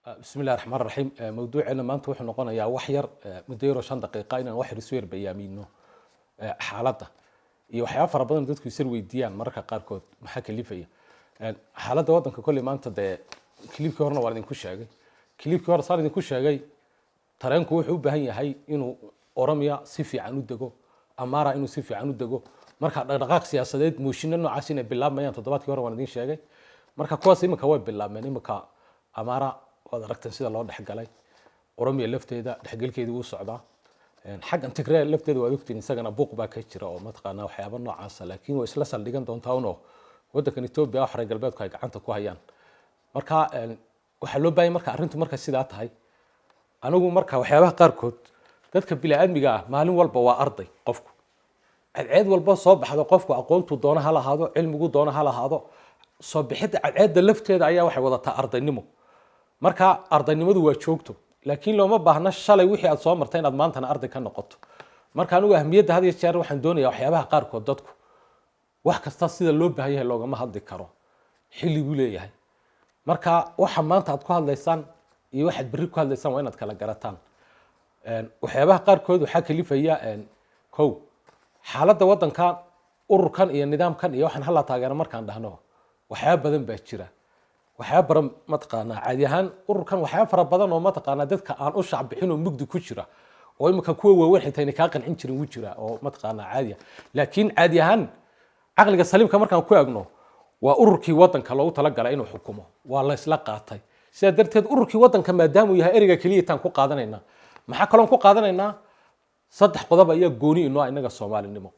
بسم الله الرحمن الرحيم موضوعنا maanta wuxuu noqonayaa wax yar muddo yar oo 5 daqiiqo inaan wax isu yar bayaamino xaaladda iyo waxyaabo fara badan dadku isir weydiiyaan mararka qaarkood maxaa kalifaya xaaladda wadanka kulli maanta klibkii horena waan idinku sheegay klibkii hore saan idinku sheegay tareenku wuxuu u baahan yahay inuu Oromia si fiican u dego Amara inuu si fiican u dego marka dhaqdhaqaaq siyaasadeed mooshinno noocaas inay bilaabmayaan toddobaadkii hore waan idin sheegay marka kuwaas imika way bilaabmeen imika Amara wada aragtan sida loo dhaxgalay Oromia lafteeda dhaxgalkeedu uu socdaa xaggan Tigray lafteeda waa ogtiin isagana buuq baa ka jira oo mataqaana waxyaabo noocaas laakiin way isla saldhigan doontaa oo wadankan Ethiopia wax reer galbeedku ay gacanta ku hayaan marka waxa loo baahay marka arrintu marka sidaa tahay anigu marka waxyaabaha qaarkood dadka bini'aadmiga ah maalin walba waa arday qofku cid walba soo baxdo qofku aqoontu doona ha lahaado cilmigu doona ha lahaado soo bixida cid lafteeda ayaa waxay wadataa ardaynimo marka ardaynimadu waa joogto laakiin looma baahna shalay wixii aad soo martay inaad maantana arday ka noqoto marka anigu ahmiyadda had iyo jeer waxaan doonayaa waxyaabaha qaarkood dadku wax kasta sida loo baahan yahay loogama hadli karo xilligu leeyahay marka waxa maanta aad ku hadlaysaan iyo waxa berri ku hadlaysaan waa inaad kala garataan waxyaabaha qaarkood waxa kalifaya kow xaaladda wadanka ururkan iyo nidaamkan iyo waxaan hala taageero markaan dhahno waxyaabo badan baa jira waxyaabo badan mataqaana caadi ahaan ururkan waxyaabo fara badan oo mataqaana dadka aan u shacbixin oo mugdi ku jira oo imika kuwa waaweyn xitaa inay ka qancin jirin u jira oo mataqaana caadi laakiin caadi ahaan aqliga saliimka markaan ku eegno waa ururkii wadanka loogu talagalay inuu xukumo waa la isla qaatay sida darteed ururkii wadanka maadaama uu yahay eriga kaliya tan ku qaadanayna maxaa kaloon ku qaadanaynaa saddex qodob ayaa gooni inoo inaga Soomaalinimo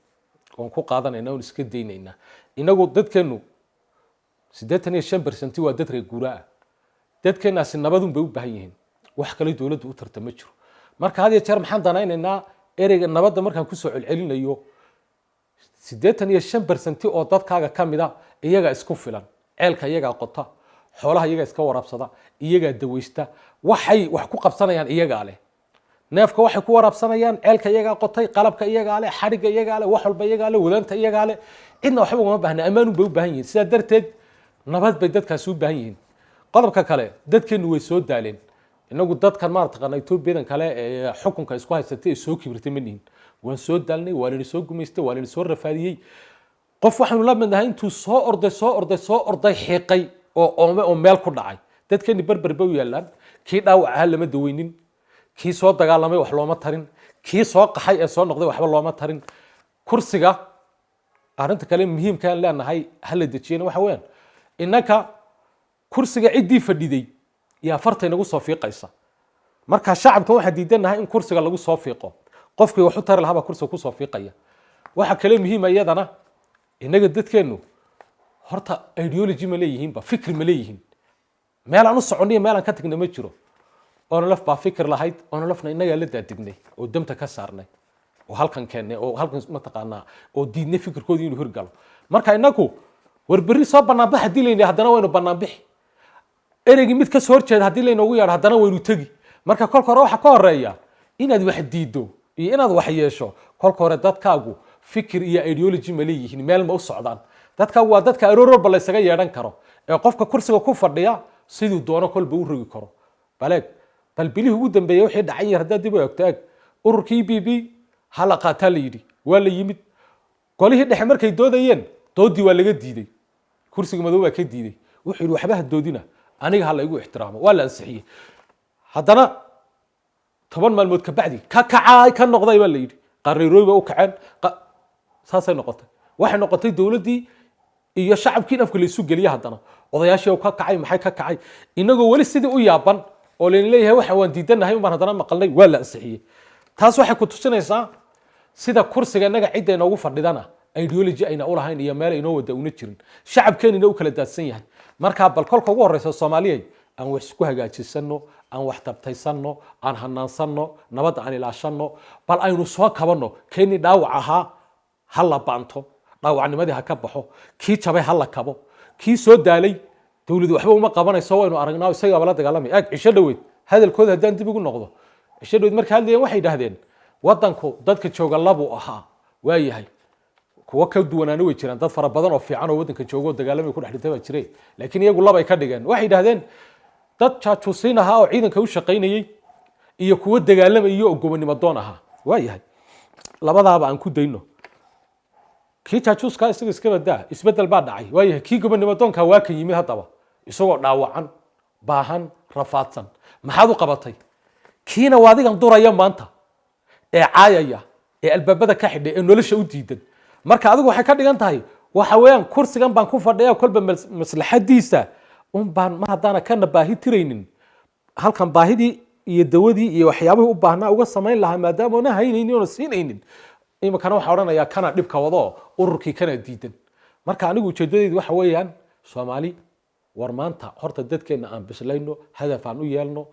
oo ku qaadanayna oo iska deynayna inagu dadkeenu 85% waa dad reer guuraa dadkeenaasi nabadun bay u baahan yihiin wax kale dawladdu u tartama jiro marka had iyo jeer maxaan danaynaynaa ereyga nabadda markaan ku soo celcelinayo 85% oo dadkaaga kamida iyaga isku filan ceelka iyaga qota xoolaha iyaga iska warabsada iyaga daweysta waxay wax ku qabsanayaan iyaga leh neefka waxay ku warabsanayaan ceelka iyaga qotay qalabka iyaga leh xariga iyaga leh wax walba iyaga leh wadaanta iyaga leh cidna waxba uma baahna amaan bay u baahan yihiin sida darteed nabad bay dadkaas u baahan yihiin qodobka kale dadkeenu way soo daaleen inagu dadkan ma taqaana Ethiopia kale ee xukunka isku haysatay soo kibirtay maniin waan soo daalnay waan soo gumaystay waan soo rafaadiyay qof waxaanu la midnahay intuu soo orday xiiqay oo meel ku dhacay dadkeeni barbar bay u yaalaan kii dhaawac lama daweynin kii soo dagaalamay wax looma tarin kii soo qaxay ee soo noqday waxba looma tarin kursiga arinta kale muhiimka aan leenahay hal dejiyeen waxa weeyaan innaka kursiga cidii fadhiday yaa farta inagu soo fiiqaysa marka shacabka waxa diidanahay in kursiga lagu soo fiiqo qofkii wax u tar lahaa kursiga ku soo fiiqaya waxa kale muhiim ayadana inaga dadkeenu horta ideology ma leeyihiin ba fikir ma leeyihiin meel aan u soconay meel aan ka tagnay ma jiro oo laf baa fikir lahayd oo lafna inaga la daadignay oo damta ka saarnay oo halkan keenay oo halkan ma taqaana oo diidnay fikirkoodii inuu hirgalo marka inagu warbari soo banaanbax hadii leeyahay hadana waynu banaanbax ereygi mid ka soo horjeeda hadii leeyahay ugu yaar hadana waynu tagi marka kolka hore waxa ka horeeya inaad wax diido iyo inaad wax yeesho kolka hore dadkaagu fikir iyo ideology ma leeyihiin meel ma u socdaan dadka waa dadka aroorba la isaga yeedan karo ee qofka kursiga ku fadhiya sidoo doono kolba u rogi karo bal bilihii ugu dambeeyay wixii dhacay hadda dib u eegto ururkii BB hala qaata la yiri waa la yimid qolihii dhexe markay doodayeen doodii waa laga diiday kursiga madow waa ka diiday wuxuu waxba doodina aniga hala igu ixtiraamo waa la ansixiyay haddana 10 maalmood ka bacdi ka kacay ka noqday baa la yiri qarriirooyba u kaceen saasay noqotay waxay noqotay dawladii iyo shacabkii afka la isu galiya haddana odayaashii ka kacay maxay ka kacay inagoo wali sidii u yaaban oo leeyahay waxa waan diidanahay uma haddana maqalnay waa la ansixiyay taas waxay ku tusinaysaa sida kursiga inaga cid ay noogu fadhidana ideology ayna u lahayn iyo meel inoo wada una jirin shacabkeenina u kala daadsan yahay marka bal kolka ugu horeysa Soomaaliyeed aan wax isku hagaajisano aan wax tabtaysano aan hanaansano nabad aan ilaashano bal aynu soo kabano keeni dhaawac ahaa hala baanto dhaawacnimadii ha ka baxo kii jabay hala kabo kii soo daalay dawladdu waxba uma qabanayso waynu aragnaa isaga wala dagaalamay cisho dhaweed hadalkooda hadaan dib ugu noqdo cisho dhaweed marka hadlayeen waxay dhahdeen wadanku dadka jooga labu ahaa waa yahay kuwa ka duwanaana way jiraan dad fara badan oo fiican oo wadanka joogo dagaalamay ku dhaxdhintay baa jiray laakiin iyagu laba ay ka dhigeen waxay dhahdeen dad jaajuusiin ahaa oo ciidanka u shaqaynayay iyo kuwa dagaalamaya oo gobonimo doon ahaa waayahay labadaaba aan ku dayno kii jaajuuska isaga iska badaa isbedel baa dhacay waayahay kii gobonimo doonka waa ka yimid haddaba isagoo dhaawacan baahan rafaadsan maxaad u qabatay kiina waa adigan duraya maanta ee caayaya ee albaabada ka xidhay ee nolosha u diidan marka adigu waxay ka dhigan tahay waxa weeyaan kursigan baan ku fadhiyaa kolba maslaxadiisa baan ma haddaana kana baahi tiraynin halkan baahidii iyo dawadii iyo waxyaabihii u baahnaa uga samayn lahaa maadaama ona haynaynin oona siinaynin iminkana waxaa odhanayaa kana dhibka wado ururkii kana diidan marka anigu ujeedadeydu waxa weeyaan soomaali war maanta horta dadkeenna aan bislayno hadaf aan u yeelno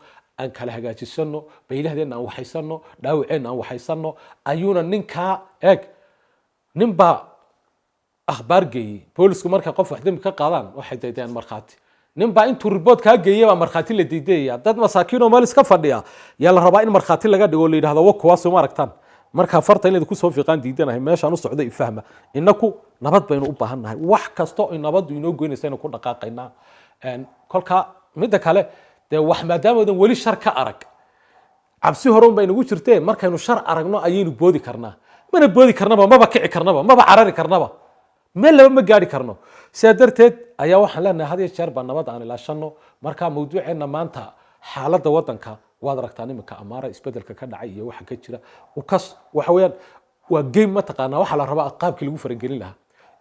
aan kala hagaajisano baylahdeenna aan waxaysano dhaawaceenna aan waxaysano ayuuna ninkaa eeg ninbaa akhbaar geeyey boolisku markay qof wax dembi ka qaadaan waxay daydayaan markhaati ninbaa intuu ribood kaa geeyey baa markhaati la diidayaya dad masaakiin oo meel iska fadhiya yaa la rabaa in markhaati laga dhigo la yidhahdo wa kuwaas uma aragtaan marka farta inaad ku soo fiiqaan diidanahay meeshaan u socdo ifahma inaku nabad baynu u baahan nahay wax kasto oo nabadu inoo goynaysa inuu ku dhaqaaqaynaa kolka midda kale dee wax maadaamoodan weli shar ka arag cabsi hore un baynagu jirtee markaynu shar aragno ayaynu boodi karnaa mana boodi karnaba maba kici karnaba maba carari karnaba meel laba ma gaari karno sidaa darteed ayaa waxaan leenahay had iyo jeer baa nabad aan ilaashano marka mawduuceena maanta xaaladda wadanka waad aragtaa nimanka amaara isbedelka ka dhacay iyo waxa ka jira ukas waxa weeyaan waa game mataqaanaa waxa la rabaa qaabkii lagu faragelin lahaa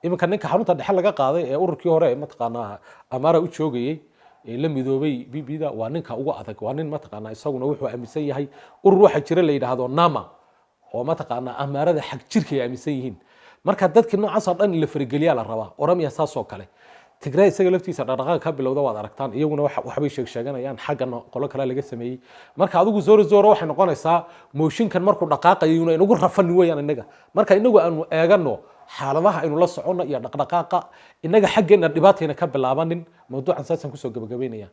iminka ninka xarunta dhexe laga qaaday ee ururkii hore mataqaanaa amaara u joogayay ee la midoobay bbda waa ninka ugu adag waa nin mataqaanaa isaguna wuxuu aaminsan yahay urur waxa jira la yidhaahdo nama oo mataqaanaa amaarada xag jirka ay aaminsan yihiin marka dadkii noocaas oo dhan la farageliyaa la rabaa oramiya saas oo kale tigray isaga laftiisa dhaqdhaqaaq ka bilowda waad aragtaan iyaguna waxbay sheeganayaan xaggan qolo kale laga sameeyey marka adigu zooro waxay noqonaysaa mooshinkan markuu dhaqaaqayo inuu inagu rafan weeyaan inaga marka inagu aanu eegano xaaladaha aynu la socono iyo dhaqdhaqaaqa inaga xaggeena dhibaatayna ka bilaabanin mawduucan saasaan kusoo gabagabeynaya